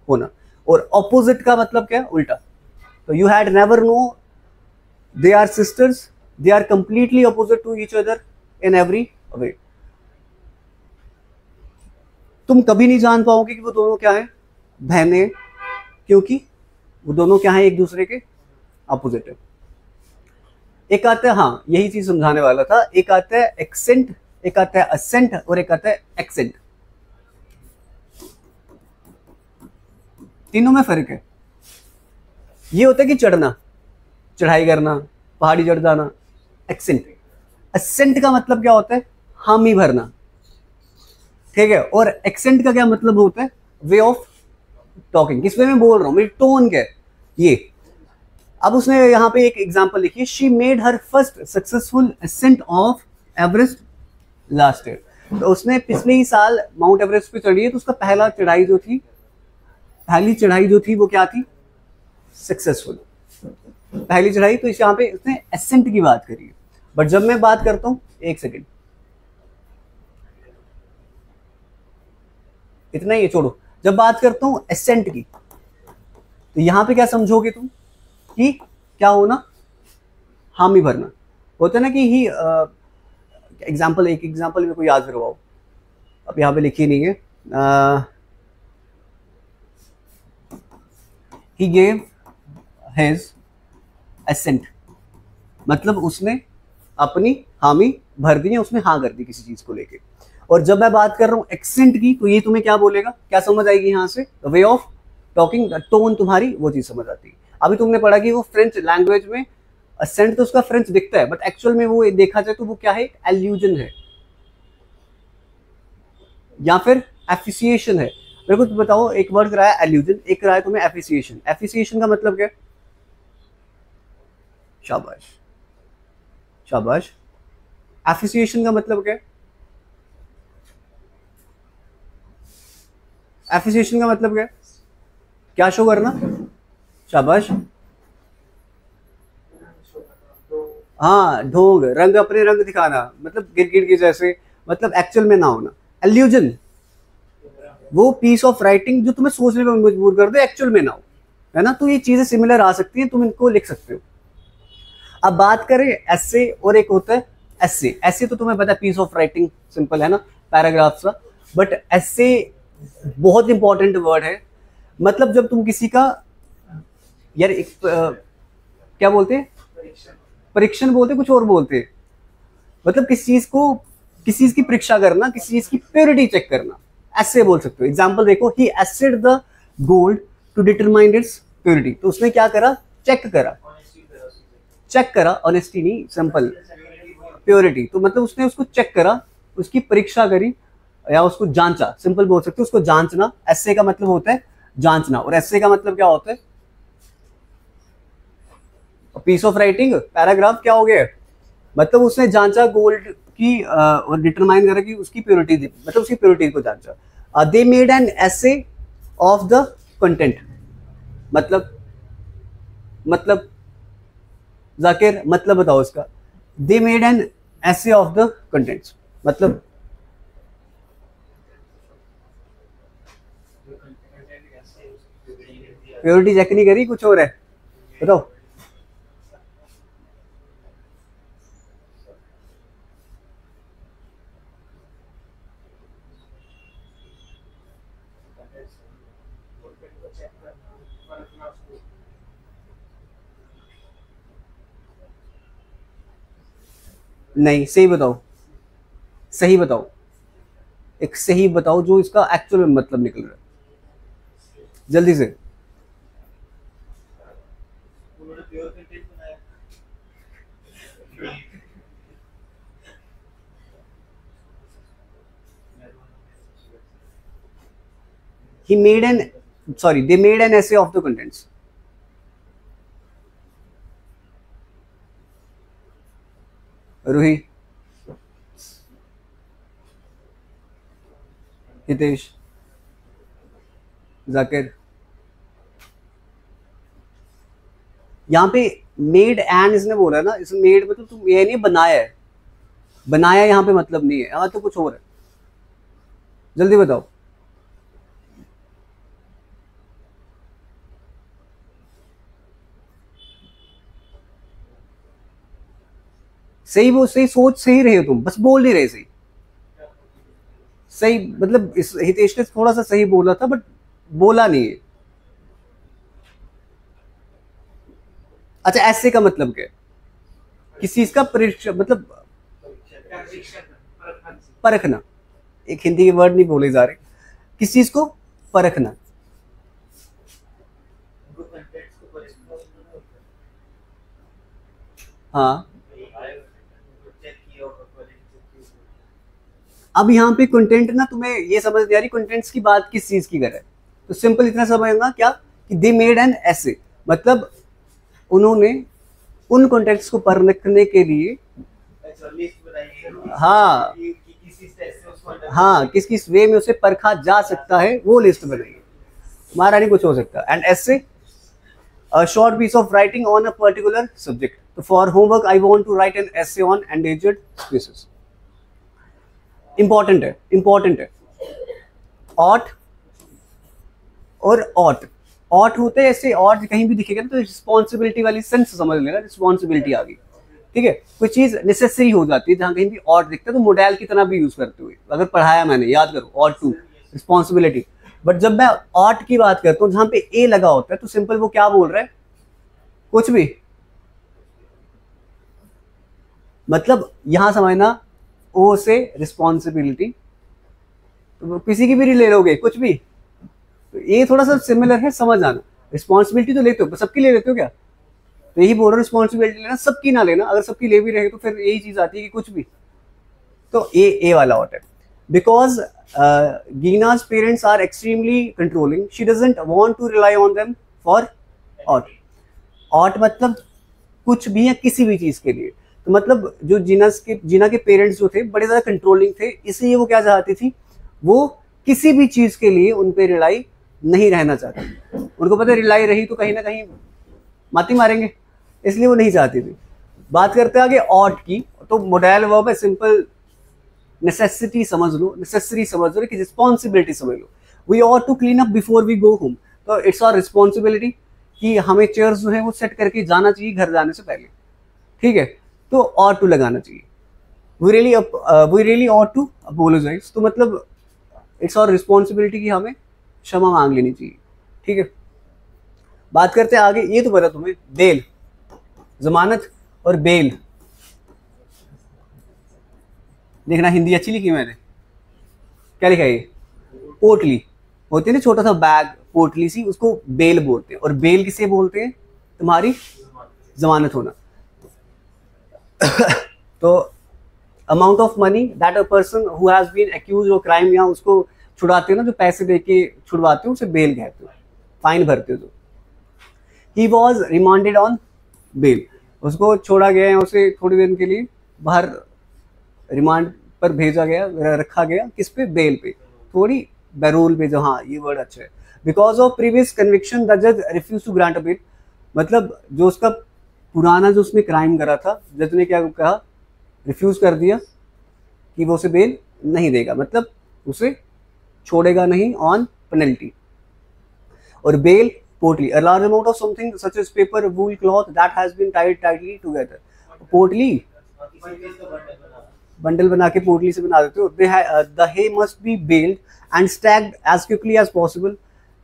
होना। और ऑपोजिट का मतलब क्या है? उल्टा। तो you had never know they are sisters, they are completely opposite to each other in every way। तुम कभी नहीं जान पाओगे कि वो दोनों क्या है, बहनें, क्योंकि वो दोनों क्या है, एक दूसरे के अपोजिट है। एक आता है, हाँ यही चीज समझाने वाला था, एक आता है एक्सेंट, एक आता है असेंट, और एक आता है एक्सेंट। तीनों में फर्क है। ये होता है कि चढ़ना, चढ़ाई करना, पहाड़ी चढ़ जाना, एक्सेंट। असेंट का मतलब क्या होता है? हामी भरना, ठीक है। और एक्सेंट का क्या मतलब होता है? वे ऑफ टॉकिंग, किस वे में बोल रहा हूं, मेरी टोन क्या है ये। अब उसने यहाँ पे एक एग्जांपल लिखी, she made her first successful ascent of Everest last year. तो उसने पिछले ही साल माउंट एवरेस्ट पे चढ़ी है, तो उसका पहली चढ़ाई जो थी वो क्या थी? सक्सेसफुल, पहली चढ़ाई। तो इस यहाँ पे उसने एसेंट की बात करी है। बट जब मैं बात करता हूं, एक सेकेंड, इतना ही है, छोड़ो। जब बात करता हूं एसेंट की, तो यहां पे क्या समझोगे तुम कि क्या होना? हामी भरना होता है ना, कि ही एग्जाम्पल, एक एग्जाम्पल मेरे को याद करवाओ, अब यहां पे लिखी नहीं है। ही गेव हिज एसेंट, मतलब उसने अपनी हामी भर दी, उसने हाँ कर दी किसी चीज को लेके। और जब मैं बात कर रहा हूँ एक्सेंट की, तो ये तुम्हें क्या बोलेगा, क्या समझ आएगी यहाँ से? वे ऑफ टॉकिंग, टोन तुम्हारी, वो चीज समझ आती है। अभी तुमने पढ़ा कि वो फ्रेंच लैंग्वेज में एसेंट तो उसका फ्रेंच दिखता है, बट एक्चुअल में वो देखा जाए तो वो क्या है? एल्यूजन है। या फिर एफिसिएशन है। मेरे को तो बताओ, एक वर्ड कराया एल्यूजन, एक कराया तुम्हें एफिसिएशन। एफिसिएशन का मतलब क्या? शाबाश शाबाश। एफिसिएशन का मतलब क्या? एफिसिएशन का मतलब क्या? क्या शो करना? शाबाश। हाँ, ढोंग, रंग, अपने रंग दिखाना, मतलब गिरगिट की जैसे, मतलब एक्चुअल में ना होना। एल्यूजन वो पीस ऑफ राइटिंग जो तुम्हें सोचने में मजबूर कर दे, एक्चुअल में ना हो, है ना। तो ये चीजें सिमिलर आ सकती हैं, तुम इनको लिख सकते हो। अब बात करें एसे, और एक होता है एसे। एसे तो तुम्हें पता है, पीस ऑफ राइटिंग, सिंपल है ना, पैराग्राफ सा। बट एसे बहुत इंपॉर्टेंट वर्ड है। मतलब जब तुम किसी का, यार एक क्या बोलते हैं, परीक्षण बोलते, कुछ और बोलते हैं, मतलब किसी चीज को, किसी चीज की परीक्षा करना, किसी चीज की प्योरिटी चेक करना, ऐसे बोल सकते हो। एग्जांपल देखो, he assayed the gold to determine its purity. तो उसने क्या करा? चेक करा, चेक करा, ऑनेस्टी नहीं, सिंपल प्योरिटी। तो मतलब उसने उसको चेक करा, उसकी परीक्षा करी, या उसको जांचा, सिंपल बोल सकते हो, उसको जांचना। एसे का मतलब होता है जांचना, और एसे का मतलब क्या होता है? पीस ऑफ राइटिंग, पैराग्राफ क्या हो गया? मतलब उसने जांचा गोल्ड की, और डिटरमाइन करा कि उसकी प्योरिटी, मतलब उसकी प्योरिटी को जांचा। They made an essay of the content. मतलब जाकिर, मतलब बताओ इसका। They made an essay of the contents, मतलब प्योरिटी चेक नहीं करी, कुछ और है, बताओ। नहीं, सही बताओ, सही बताओ, एक सही बताओ जो इसका एक्चुअल में मतलब निकल रहा है, जल्दी से। he made an sorry they made an essay of the contents। Ruhi, Hitesh, Zakir, यहाँ पे मेड एंड इसने बोला है ना, इस मेड मतलब तुम ये नहीं बनाया है, बनाया यहाँ पे मतलब नहीं है, यहाँ तो कुछ और है, जल्दी बताओ। सही, वो सही सोच, सही रहे हो तुम, बस बोल नहीं रहे सही। सही मतलब इस हितेश ने थोड़ा सा सही बोला था, बट बोला नहीं है। अच्छा, ऐसे का मतलब क्या है? किसी चीज का परीक्षा, मतलब परखना। एक हिंदी के वर्ड नहीं बोले जा रहे, किसी चीज को परखना। हाँ, अब यहाँ पे कंटेंट ना, तुम्हें ये समझ नहीं आ रही कंटेंट्स की बात किस चीज की करे, तो सिंपल इतना समझना क्या, कि दे मेड एन ऐसे, मतलब उन्होंने उन कंटेंट्स को परखने के लिए, हाँ हाँ, किस किस वे में उसे परखा जा सकता है वो लिस्ट बनाई। हमारा नहीं कुछ हो सकता। एंड ऐसे a short piece of writing on a particular subject. So for homework, I want to write an essay on endangered species. Important है, important है। ought और ought, ought होते हैं ऐसे, ought कहीं भी दिखेगा ना तो रिस्पॉन्सिबिलिटी वाली सेंस समझ लेना, रिस्पॉन्सिबिलिटी आ गई, ठीक है। कोई चीज नेसेसरी हो जाती है, जहां कहीं भी ought दिखता है तो मोडेल की तरह भी यूज करते हुए, अगर पढ़ाया मैंने, याद करो, ought to रिस्पॉन्सिबिलिटी। बट जब मैं ought की बात करता हूँ जहां पे ए लगा होता है, तो सिंपल वो क्या बोल रहा है? कुछ भी, मतलब यहां समझना, ओ से रिस्पॉन्सिबिलिटी, तो किसी की भी ले लोगे, कुछ भी, तो ये थोड़ा सा सिमिलर है, समझ आना। रिस्पॉन्सिबिलिटी तो लेते हो, सबकी ले लेते हो क्या? तो यही बोल रहा हूँ, रिस्पॉन्सिबिलिटी लेना, सबकी ना लेना। अगर सबकी ले भी रहे तो फिर यही चीज आती है कि कुछ भी। तो ए वाला ऑट है, because Gina's parents are extremely controlling. She doesn't want to rely on them for ought. ought मतलब कुछ भी या किसी भी चीज के लिए। तो मतलब जो जीना के पेरेंट्स जो थे बड़े ज्यादा कंट्रोलिंग थे, इसलिए वो क्या चाहती थी, वो किसी भी चीज के लिए उन पे रिलाई नहीं रहना चाहती। उनको पता रिलाई रही तो कहीं ना कहीं माती मारेंगे, इसलिए वो नहीं चाहती थी। बात करते हैं आगे ought की, तो मोडाइल वर्ब है, सिंपल नेसेसिटी समझ लो, नेसेसरी समझ लो कि रिस्पॉन्सिबिलिटी समझ लो। We ought to clean up before we go home, तो इट्स आवर रिस्पॉन्सिबिलिटी कि हमें चेयर्स जो है वो सेट करके जाना चाहिए घर जाने से पहले, ठीक है। तो ought टू लगाना चाहिए। We really ought to apologise, तो मतलब इट्स आवर रिस्पॉन्सिबिलिटी कि हमें क्षमा मांग लेनी चाहिए, ठीक है। बात करते हैं आगे, ये तो पता तुम्हें, बेल, जमानत और बेल। देखना हिंदी अच्छी लिखी मैंने, क्या लिखा है, पोटली होती है ना, छोटा सा बैग, पोटली सी, उसको बेल बोलते हैं। और बेल किसे बोलते हैं, तुम्हारी जमानत होना। तो amount of money that a person who has been accuse of crime, या उसको छुड़ाते हो ना, जो पैसे देके छुड़वाते हो, उसे बेल कहते हो, फाइन भरते हो। तो he was remanded on bail, उसको छोड़ा गया है, उसे थोड़ी देर के लिए बाहर रिमांड पर भेजा गया, रखा गया, किस पे, बेल पे, थोड़ी बैरोल पे, जो, हाँ ये वर्ड अच्छा है। Because of previous conviction the जज refuse to grant a bail, मतलब जो उसका पुराना जो उसने क्राइम करा था, जज ने क्या कहा, रिफ्यूज कर दिया कि वो उसे बेल नहीं देगा, मतलब उसे छोड़ेगा नहीं ऑन पेनल्टी। और बेल, पोटली, a large amount of something such as paper, wool, cloth that has been tied tightly together. पोटली बंडल बना के पोटली से बना देते हो। The hay must be baled and stacked as quickly as possible.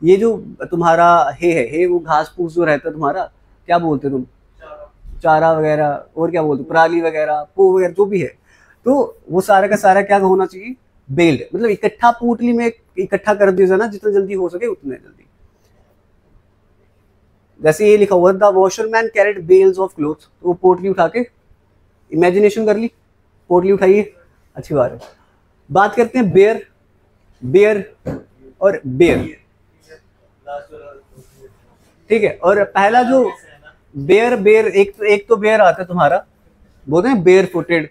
ये जो तुम्हारा है वो घास फूस जो रहता है तुम्हारा, क्या बोलते तुम, चारा वगैरह, और क्या बोलते, पराली वगैरह, पो वगैरह, जो भी है, तो वो सारा का सारा क्या होना चाहिए, बेल्ड, मतलब इकट्ठा पोटली में इकट्ठा कर दिया जाना, जितना जल्दी हो सके उतने जल्दी। जैसे ये लिखा हुआ, the washerman carried bales of cloth, तो वो पोटली उठा के, इमेजिनेशन कर ली, पोटली उठाइए, अच्छी बात है। बात करते हैं बेयर, बेयर और बेयर, ठीक है। और पहला जो बेयर, एक तो बेयर आता है तुम्हारा, बोलते हैं बेयर फुटेड,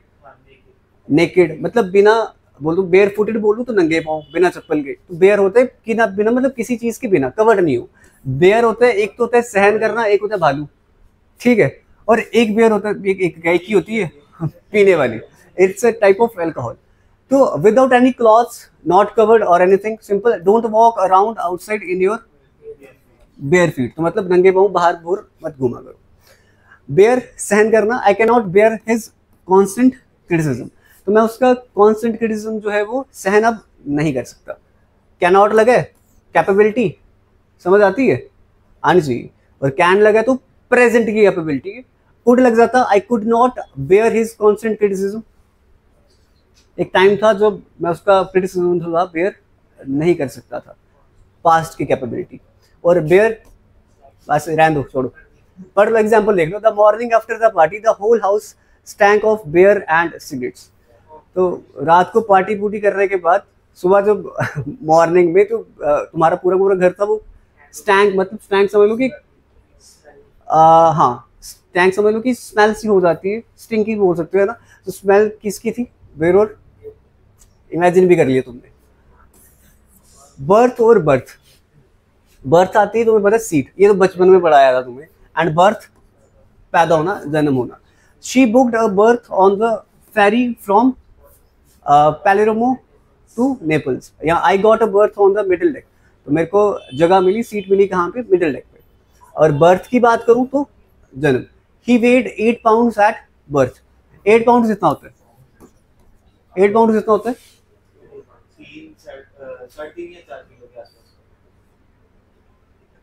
नेकेड, मतलब बिना, बोल दो बेयर फुटेड, बोलूँ तो नंगे पाँव, बिना चप्पल के। तो बेयर होते हैं कि ना, बिना मतलब किसी चीज के बिना, कवर्ड नहीं हो। बेयर होता है, एक तो होता है सहन करना, एक होता है भालू, ठीक है। और एक बेयर होता है, एक गाय की होती है पीने वाली, it's a type of alcohol. तो without any clothes, not covered और anything, simple, don't walk around outside in your bare feet, तो मतलब नंगे पाँव बाहर बोर मत घूमा करो। बेयर, सहन करना, I can not bear his constant criticism, तो मैं उसका कॉन्स्टेंट क्रिटिसिज्म जो है वो सहन अब नहीं कर सकता। कैन नॉट लगे कैपेबिलिटी, समझ आती है, आनी चाहिए। और कैन लगा तो प्रेजेंट की कैपेबिलिटी है। कुड लग जाता, I could not bear his constant criticism, एक टाइम था जब मैं उसका क्रिटिसिज्म था बेयर नहीं कर सकता था, पास्ट की कैपेबिलिटी। और बेयर, बस रहने दो, छोड़ो, पढ़ लो, एग्जाम्पल देख लो। The morning after the party the whole house stank of beer and cigarettes, तो रात को पार्टी पूटी करने के बाद सुबह जब मॉर्निंग में, तो तुम्हारा पूरा पूरा घर था वो स्टैंक, मतलब स्टैंक समझ लो कि हाँ, स्टैंक समझ लो कि स्मेल सी हो जाती है, स्टिंकी बोल सकते हो, है ना। तो स्मेल किसकी थी, बेयर, और इमेजिन भी कर लिया तुमने। बर्थ और बर्थ, बर्थ आती है तुम्हें पता है, सीट, ये तो बचपन में पढ़ाया था तुम्हें। एंड बर्थ, पैदा होना, जन्म होना। She booked a berth on the ferry from Palermo to Naples, या I got a berth on the middle deck, तो मेरे को जगह मिली, सीट मिली कहाँ पे, मिडिल डेक पे। और बर्थ की बात करूं तो जन्म। ही वेड 8 पाउंड्स एट बर्थ, 8 पाउंड कितना होता है, 8 पाउंड कितना होता है, 3.5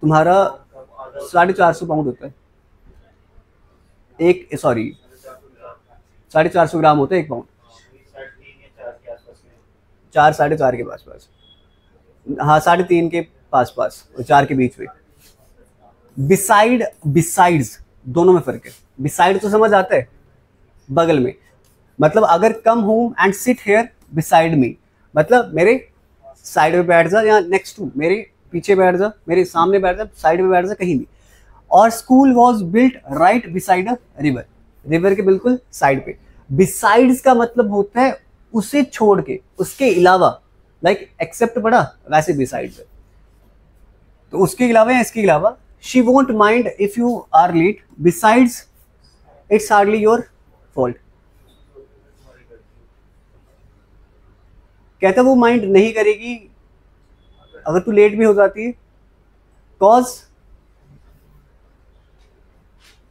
तुम्हारा 450 पाउंड होता है, एक, सॉरी 450 ग्राम होता है एक पाउंड, 4 साढ़े 4 के पास, हाँ 3.5 के पास और 4 के बीच में। बिसाइड, बिसाइड्स, दोनों में फर्क है। बिसाइड तो समझ आता है, बगल में, मतलब अगर come home and sit here beside me, मतलब मेरे साइड में बैठ जा, या नेक्स्ट टू, मेरे पीछे बैठ जा, मेरे सामने बैठ जा, साइड में बैठ जा, कहीं भी। और school was built right beside a river, river के बिल्कुल साइड पे। बिसाइड्स का मतलब होता है उसे छोड़ के, उसके अलावा, लाइक एक्सेप्ट पड़ा वैसे बिसाइड्स है, तो उसके अलावा या इसके अलावा। She won't mind if you are late, besides it's hardly your fault. कहता वो माइंड नहीं करेगी अगर तू लेट भी हो जाती है, कॉज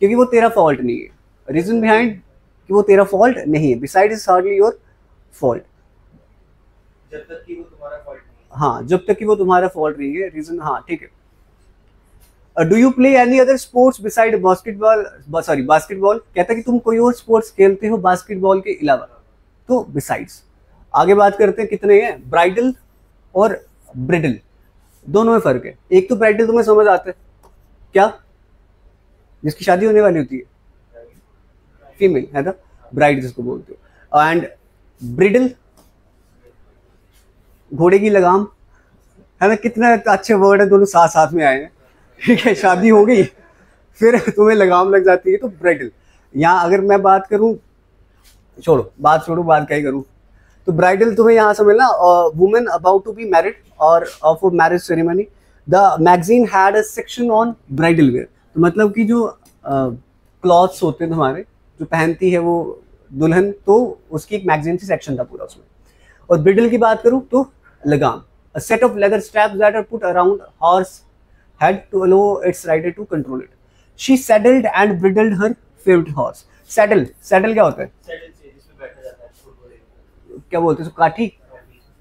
क्योंकि वो तेरा फॉल्ट नहीं है, रीजन बिहाइंड कि वो तेरा फॉल्ट नहीं है, beside is hardly your fault, जब तक कि वो तुम्हारा फॉल्ट नहीं है। हाँ, जब तक कि वो तुम्हारा फॉल्ट नहीं है, रीजन, हाँ ठीक है। Do you play any other sports beside basketball, sorry basketball, कहता कि तुम कोई और स्पोर्ट्स खेलते हो बास्केटबॉल के अलावा, तो बिसाइड्स। आगे बात करते हैं कितने हैं, ब्राइडल और ब्रिडल, दोनों में फर्क है। एक तो ब्राइडल तुम्हें समझ आता है क्या, जिसकी शादी होने वाली होती है, फीमेल है ना, ब्राइड जिसको बोलते हो। एंड ब्रिडल, घोड़े की लगाम, है ना, कितना अच्छे वर्ड है, दोनों साथ साथ में आए हैं, ठीक है। शादी हो गई फिर तुम्हें लगाम लग जाती है, तो ब्राइडल। यहाँ अगर मैं बात करूं, बात छोड़ो, बात क्या ही करूं, तो ब्राइडल तुम्हें यहाँ से मिलना, women about to be married और of marriage ceremony. The magazine had a section on bridal wear, तो मतलब कि जो क्लॉथ्स होते हैं तुम्हारे, जो पहनती है वो दुल्हन, तो उसकी एक मैगजीन की सेक्शन था पूरा उसमें। और ब्रिडल की बात करूं तो लगाम, a set of leather straps that are put around horse head to allow its rider to control it. She saddled and bridled her favorite horse. Saddle क्या होता है? सैडल से जिसमें बैठा जाता है घोड़े, क्या बोलते हैं उसको, काठी,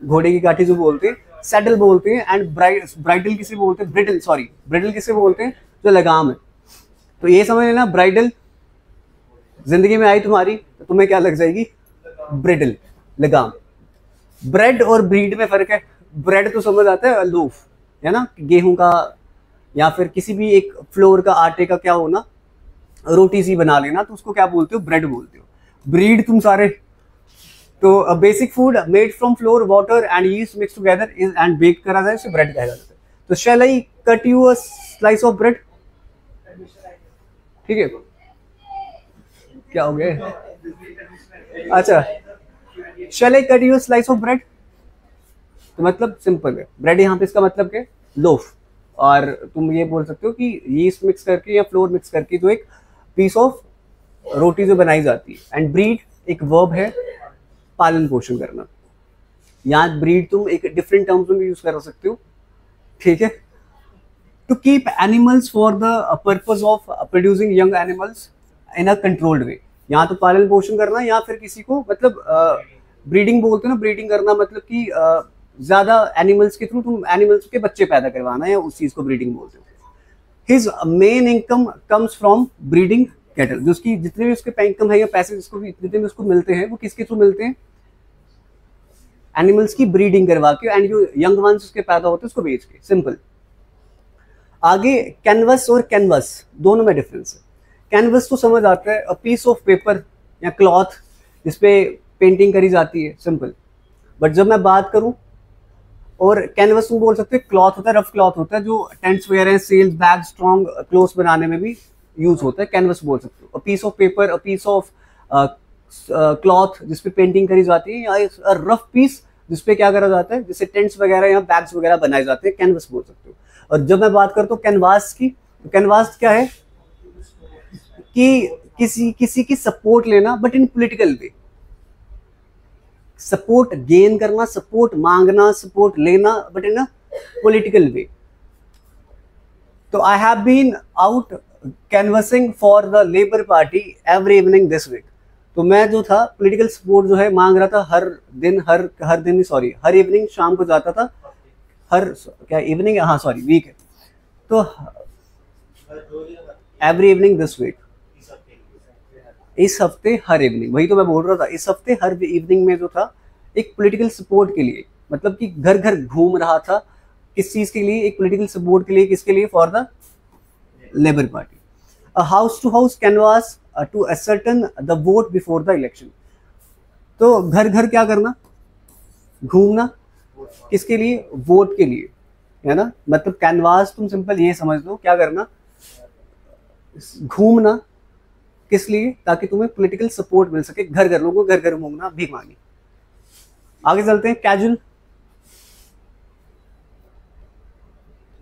घोड़े की काठी जो बोलते हैं, सैडल बोलते हैं। एंड ब्राइडल किसे बोलते हैं, ब्रिडल, सॉरी ब्रिडल किसे बोलते हैं, जो लगाम है। तो ये समझ लेना, ब्राइडल जिंदगी में आई तुम्हारी तो तुम्हें क्या लग जाएगी, ब्रिडल, लगाम। ब्रेड और ब्रीड में फर्क है। ब्रेड तो समझ आता है, लोफ है ना, गेहूं का या फिर किसी भी एक फ्लोर का, आटे का क्या होना, रोटी सी बना लेना, तो उसको क्या बोलते हो, ब्रेड बोलते हो। ब्रीड तुम सारे, तो basic food made from flour, water and yeast mix together is and bake करा जाए, उसे ब्रेड कहा जाता है। तो shall I cut you a slice of bread, ठीक है, क्या हो गया, अच्छा, shall I cut you a slice of bread, तो मतलब सिंपल है, ब्रेड यहाँ पे इसका मतलब क्या, लोफ। और तुम ये बोल सकते हो कि यीस्ट मिक्स करके या फ्लोर मिक्स करके जो एक पीस ऑफ रोटी जो बनाई जाती है। एंड ब्रीड एक वर्ब है, पालन पोषण करना। यहाँ ब्रीड तुम एक डिफरेंट टर्म्स में भी यूज कर सकते हो, ठीक है। To keep animals for the purpose of producing young animals in a controlled way. यहाँ तो पालन पोषण करना, या फिर किसी को मतलब ब्रीडिंग बोलते हो ना, ब्रीडिंग करना मतलब कि ज्यादा एनिमल्स के थ्रू तुम एनिमल्स के बच्चे पैदा करवाना, या उस चीज को ब्रीडिंग बोलते हो। His main income comes from breeding cattle, जो उसकी जितने भी उसके इनकम है या पैसे जिसको भी जितने भी उसको मिलते हैं, वो किसके थ्रू मिलते हैं, एनिमल्स की ब्रीडिंग करवा के, एंड जो यंग वंस उसके पैदा होते हैं उसको बेच के, सिंपल। आगे कैनवस और कैनवस दोनों में डिफरेंस है। कैनवस तो समझ आता है, अ पीस ऑफ पेपर या क्लॉथ जिसपे पेंटिंग करी जाती है, सिंपल। बट जब मैं बात करूं, और कैनवस तुम बोल सकते हो क्लॉथ होता है, रफ क्लॉथ होता है, जो टेंट्स वगैरह, सेल्स, बैग, स्ट्रॉन्ग क्लोथ्स बनाने में भी यूज होता है, कैनवस बोल सकते हो। A piece of paper, a piece of cloth जिसपे पेंटिंग करी जाती है, या रफ पीस जिसपे क्या करा जाता है, जैसे टेंट्स वगैरह या बैग्स वगैरह बनाए जाते हैं, कैनवस बोल सकते हो। और जब मैं बात करता हूँ कैनवास की, तो कैनवास क्या है कि किसी की सपोर्ट लेना, but in political way, support gain करना, सपोर्ट मांगना, सपोर्ट लेना, but in a political way. तो I have been out canvassing for the Labour party every evening this week. तो मैं जो था पॉलिटिकल सपोर्ट जो है मांग रहा था, हर दिन सॉरी, हर इवनिंग शाम को जाता था, क्या इवनिंग, हाँ सॉरी वीक है, तो एवरी इवनिंग दिस वीक, इस हफ्ते हर इवनिंग, वही तो मैं बोल रहा था, इस हफ्ते हर इवनिंग में जो था एक पॉलिटिकल सपोर्ट के लिए, मतलब कि घर घर घूम रहा था, किस चीज के लिए, एक पॉलिटिकल सपोर्ट के लिए, किसके लिए, for the Labour party. A house to house canvass to ascertain the vote before the election. तो घर घर क्या करना, घूमना, किसके लिए? वोट के लिए, है ना। मतलब कैनवास तुम सिंपल ये समझ लो, क्या करना, घूमना, किस लिए? ताकि तुम्हें पॉलिटिकल सपोर्ट मिल सके, घर घर लोगों को घर घर घूमना, भीख मांगी। आगे चलते हैं, कैजुअल।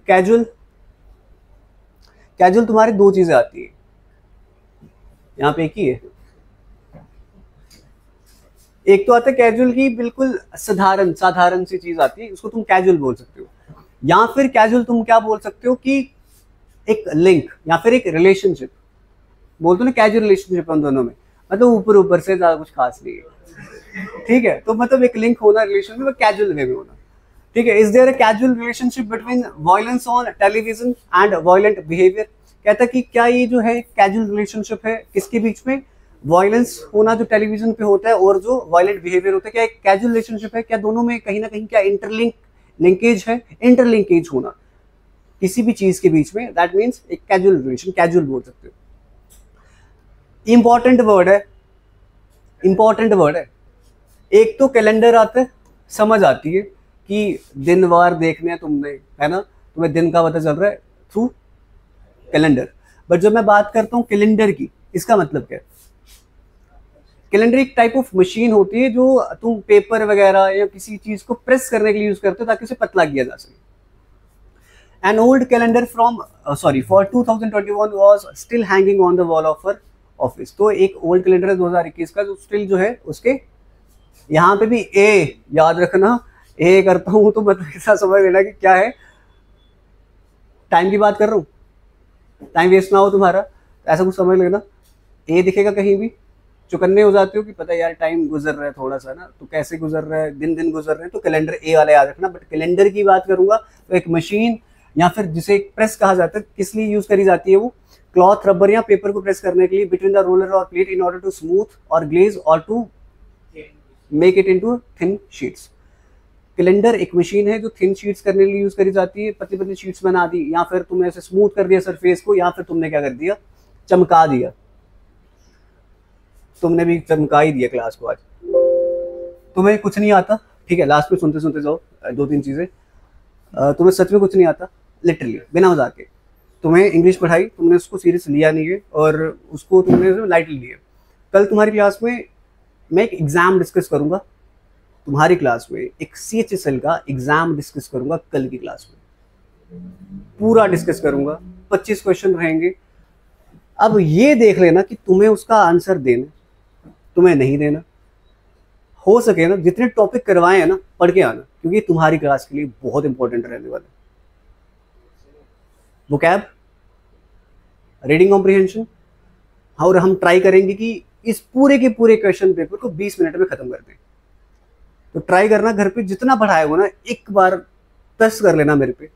कैजुअल कैजुअल तुम्हारी दो चीजें आती है, यहाँ पे एक ही है। एक तो आता है कैजुअल की बिल्कुल साधारण सी चीज आती है, उसको तुम कैजुअल बोल सकते हो। या फिर कैजुअल तुम क्या बोल सकते हो कि एक लिंक या फिर एक रिलेशनशिप, बोलते हो ना कैजुअल रिलेशनशिप उन दोनों में, मतलब ऊपर ऊपर से ज्यादा कुछ खास नहीं है, ठीक है। तो मतलब एक लिंक होना रिलेशन में, कैजुअल वे में होना, ठीक है। Is there a casual relationship between violence on television and violent behaviour? कहता कि क्या ये जो है कैजुअल रिलेशनशिप है किसके बीच में? वायलेंस होना जो टेलीविजन पे होता है और जो वायलेंट बिहेवियर होता है, क्या एक कैजुअल रिलेशनशिप है? क्या दोनों में कहीं ना कहीं क्या लिंकेज है? इंटरलिंकेज होना किसी भी चीज के बीच में, दैट मीन्स एक कैजुअल रिलेशन, कैजुअल बोल सकते हो। इंपॉर्टेंट वर्ड है। एक तो कैलेंडर आता है, समझ आती है कि दिन वार देखने हैं तुमने, है ना, तुम्हें दिन का पता चल रहा है थ्रू कैलेंडर। बट जब मैं बात करता हूँ कैलेंडर की, इसका मतलब क्या है? कैलेंडर एक टाइप ऑफ मशीन होती है जो तुम पेपर वगैरह या किसी चीज को प्रेस करने के लिए यूज करते हो ताकि उसे पतला किया जा सके। An old calendar from for 2021 was still hanging on the wall of her office। तो एक ओल्ड कैलेंडर है 2021 का जो स्टिल जो है उसके, यहाँ पे भी ए याद रखना, ए करता हूँ तो मतलब ऐसा समझ लेना कि क्या है, टाइम की बात कर रहा हूँ, टाइम वेस्ट ना हो तुम्हारा, ऐसा कुछ समझ लेना। ए दिखेगा कहीं भी, चुकन्ने हो जाते हो कि पता यार टाइम गुजर रहा है थोड़ा सा ना, तो कैसे गुजर रहा है, दिन गुजर रहे हैं, तो कैलेंडर ए वाला याद रखना। बट कैलेंडर की बात करूंगा तो एक मशीन या फिर जिसे एक प्रेस कहा जाता है, किस लिए यूज करी जाती है वो? क्लॉथ, रबर या पेपर को प्रेस करने के लिए बिटवीन द रोलर और plate in order to smooth और ग्लेज और to make it into thin sheets. Calender एक मशीन है जो थिन शीट्स करने के लिए यूज करी जाती है, पतली पतली शीट्स बना दी, या फिर तुमने ऐसे स्मूथ कर दिया सरफेस को, या फिर तुमने क्या कर दिया, चमका दिया। तुमने भी चमका ही दिया क्लास को आज। तुम्हें कुछ नहीं आता, ठीक है, लास्ट में सुनते सुनते जाओ दो तीन चीजें। तुम्हें सच में कुछ नहीं आता, लिटरली बिना मजाक के। तुम्हें इंग्लिश पढ़ाई, तुमने उसको सीरियस लिया नहीं है और उसको तुमने लाइटली लिया। कल तुम्हारी क्लास में मैं एक एग्जाम डिस्कस करूंगा, तुम्हारी क्लास में एक CHSL का एग्जाम डिस्कस करूंगा कल की क्लास में, पूरा डिस्कस करूंगा, 25 क्वेश्चन रहेंगे। अब ये देख लेना कि तुम्हें उसका आंसर देना, तुम्हें नहीं देना। हो सके ना जितने टॉपिक करवाए हैं ना, पढ़ के आना, क्योंकि तुम्हारी क्लास के लिए बहुत इंपॉर्टेंट रहने वाला है। वोकैब, रीडिंग कॉम्प्रिहेंशन, और हम ट्राई करेंगे कि इस पूरे के पूरे क्वेश्चन पेपर को 20 मिनट में खत्म कर दें। तो ट्राई करना, घर पे जितना पढ़ाया हो ना एक बार टेस्ट कर लेना मेरे पे,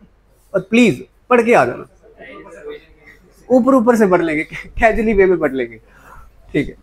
और प्लीज पढ़ के आ जाना। ऊपर से पढ़ लेंगे, कैजुअली वे में पढ़ लेंगे, ठीक है।